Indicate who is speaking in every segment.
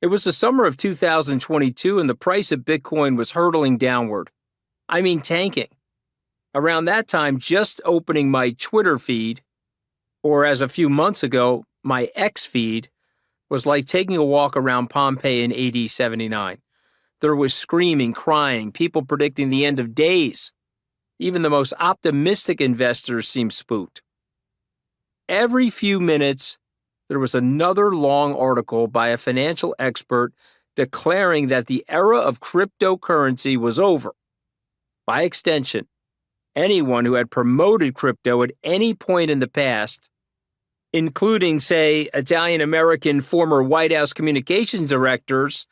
Speaker 1: It was the summer of 2022 and the price of Bitcoin was hurtling downward. I mean tanking. Around that time, just opening my Twitter feed, or as a few months ago, my X feed, was like taking a walk around Pompeii in AD 79. There was screaming, crying, people predicting the end of days. Even the most optimistic investors seemed spooked. Every few minutes, there was another long article by a financial expert declaring that the era of cryptocurrency was over. By extension, anyone who had promoted crypto at any point in the past, including, say, Italian-American former White House communications directors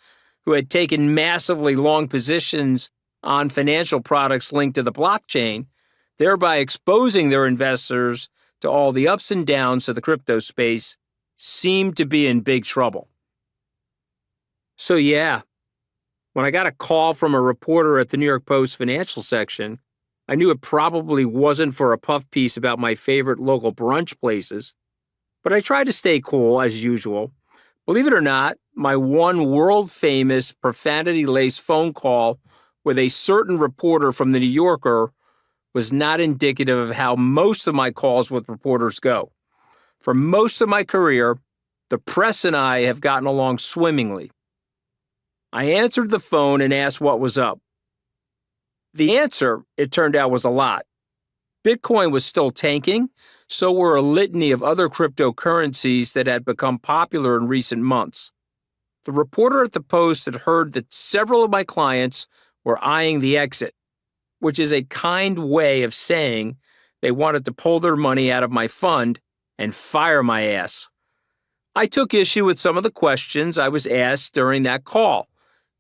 Speaker 1: who had taken massively long positions on financial products linked to the blockchain, thereby exposing their investors to all the ups and downs of the crypto space, seemed to be in big trouble. So yeah, when I got a call from a reporter at the New York Post financial section, I knew it probably wasn't for a puff piece about my favorite local brunch places, but I tried to stay cool as usual. Believe it or not, my one world-famous profanity-laced phone call with a certain reporter from the New Yorker was not indicative of how most of my calls with reporters go. For most of my career, the press and I have gotten along swimmingly. I answered the phone and asked what was up. The answer, it turned out, was a lot. Bitcoin was still tanking, so were a litany of other cryptocurrencies that had become popular in recent months. The reporter at the Post had heard that several of my clients were eyeing the exit, which is a kind way of saying they wanted to pull their money out of my fund and fire my ass. I took issue with some of the questions I was asked during that call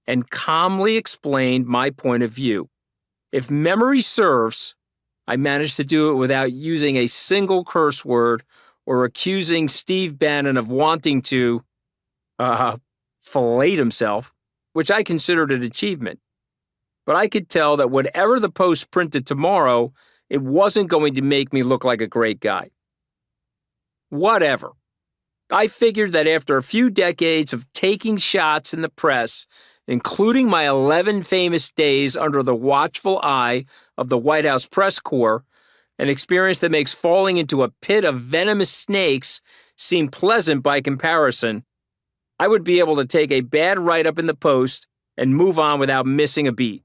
Speaker 1: and calmly explained my point of view. If memory serves, I managed to do it without using a single curse word or accusing Steve Bannon of wanting to, fillet himself, which I considered an achievement. But I could tell that whatever the Post printed tomorrow, it wasn't going to make me look like a great guy. Whatever. I figured that after a few decades of taking shots in the press, including my 11 famous days under the watchful eye of the White House press corps, an experience that makes falling into a pit of venomous snakes seem pleasant by comparison, I would be able to take a bad write-up in the Post and move on without missing a beat.